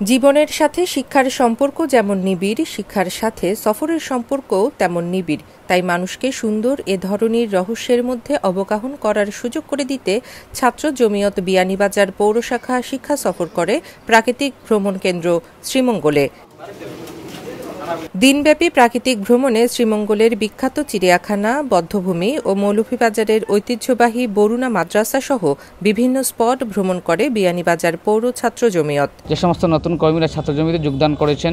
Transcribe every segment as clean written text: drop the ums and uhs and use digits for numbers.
জীবনের সাথে শিক্ষার সম্পর্ক যেমন নিবিড়, শিক্ষার সাথে সফরের সম্পর্কও তেমন নিবিড়। তাই মানুষকে সুন্দর এ ধরনের রহস্যের মধ্যে অবগাহন করার সুযোগ করে দিতে ছাত্র জমিয়ত বিয়ানীবাজার পৌরশাখা শিক্ষা সফর করে প্রাকৃতিক ভ্রমণ কেন্দ্র শ্রীমঙ্গলে। দিনব্যাপী প্রাকৃতিক ভ্রমণে শ্রীমঙ্গলের বিখ্যাত চিড়িয়াখানা, বধ্যভূমি ও মৌলভীবাজারের ঐতিহ্যবাহী বরুণা মাদ্রাসা সহ বিভিন্ন স্পট ভ্রমণ করে বিয়ানীবাজার পৌর ছাত্র জমিয়ত। যে সমস্ত নতুন কর্মীরা ছাত্র জমিয়তে যোগদান করেছেন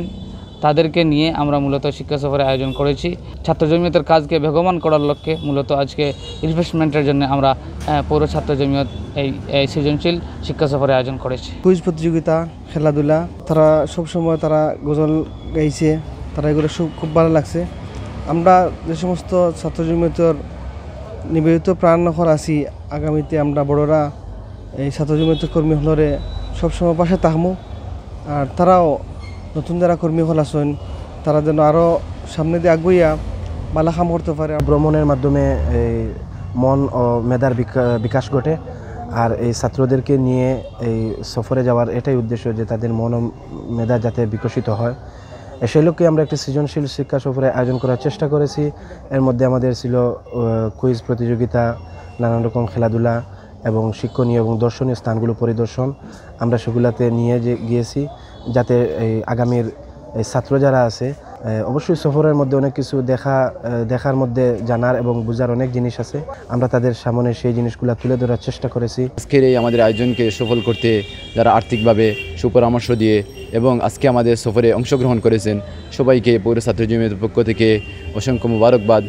তাদেরকে নিয়ে আমরা মূলত শিক্ষা সফরের আয়োজন করেছি। ছাত্র জমিয়তের কাজকে বেগবান করার লক্ষ্যে মূলত আজকে রিফ্রেশমেন্টের জন্য আমরা পৌর ছাত্র জমিয়ত এই সৃজনশীল শিক্ষা সফরের আয়োজন করেছি। কুইজ প্রতিযোগিতা, খেলাধুলা, তারা সবসময় তারা গজল গাইছে, তারা এগুলো খুব ভালো লাগছে। আমরা যে সমস্ত ছাত্র জমিয়তের নিবেদিত প্রাণনখর আছি, আগামীতে আমরা বড়রা এই ছাত্র জমিয়তের কর্মী হলরে সবসময় পাশে থাকবো। আর তারাও নতুন যারা কর্মী হল আছেন তারা যেন আরও সামনে দিয়ে আগুইয়া ভালো কাম করতে পারে। ভ্রমণের মাধ্যমে এই মন ও মেধার বিকাশ ঘটে। আর এই ছাত্রদেরকে নিয়ে এই সফরে যাওয়ার এটাই উদ্দেশ্য যে তাদের মন ও মেধা যাতে বিকশিত হয়। সেই লক্ষ্যে আমরা একটি সৃজনশীল শিক্ষা সফরে আয়োজন করার চেষ্টা করেছি। এর মধ্যে আমাদের ছিল কুইজ প্রতিযোগিতা, নানান রকম খেলাধুলা এবং শিক্ষণীয় এবং দর্শনীয় স্থানগুলো পরিদর্শন আমরা সেগুলোতে নিয়ে গিয়েছি, যাতে এই আগামীর ছাত্র যারা আছে অবশ্যই সফরের মধ্যে অনেক কিছু দেখার মধ্যে জানার এবং বোঝার অনেক জিনিস আছে। আমরা তাদের সামনে সেই জিনিসগুলো তুলে ধরার চেষ্টা করেছি। আজকের এই আমাদের আয়োজনকে সফল করতে যারা আর্থিকভাবে সুপরামর্শ দিয়ে এবং আজকে আমাদের সফরে অংশগ্রহণ করেছেন সবাইকে পৌর ছাত্র জমিয়তের পক্ষ থেকে অসংখ্য মোবারকবাদ।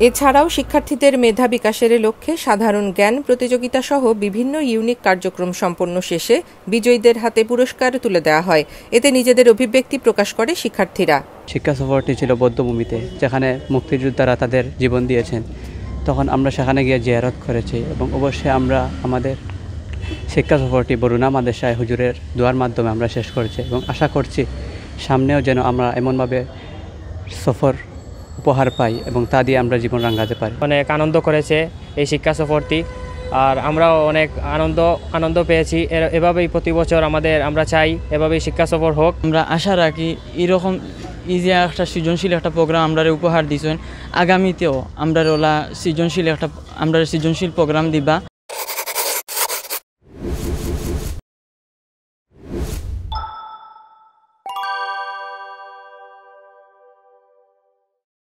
এছাড়াও শিক্ষার্থীদের মেধা বিকাশের লক্ষ্যে সাধারণ জ্ঞান প্রতিযোগিতা সহ বিভিন্ন ইউনিক কার্যক্রম সম্পন্ন শেষে বিজয়ীদের হাতে পুরস্কার তুলে দেওয়া হয়। এতে নিজেদের অভিব্যক্তি প্রকাশ করে শিক্ষার্থীরা। শিক্ষা সফরটি ছিল বধ্যভূমিতে, যেখানে মুক্তিযোদ্ধারা তাদের জীবন দিয়েছেন। তখন আমরা সেখানে গিয়ে জিয়ারত করেছি এবং অবশ্যই আমরা আমাদের শিক্ষা সফরটি বরুণা মাদ্রাসায় হুজুরের দোয়ার মাধ্যমে আমরা শেষ করেছি এবং আশা করছি সামনেও যেন আমরা এমনভাবে সফর উপহার পাই এবং তা দিয়ে আমরা জীবন রাঙাতে পারি। অনেক আনন্দ করেছে এই শিক্ষা সফরটি, আর আমরাও অনেক আনন্দ পেয়েছি। এভাবেই প্রতি বছর আমরা চাই এভাবেই শিক্ষা সফর হোক। আমরা আশা রাখি এরকম যে একটা সৃজনশীল একটা প্রোগ্রাম আমরা উপহার দিয়েছেন, আগামীতেও আমরা সৃজনশীল প্রোগ্রাম দিবা।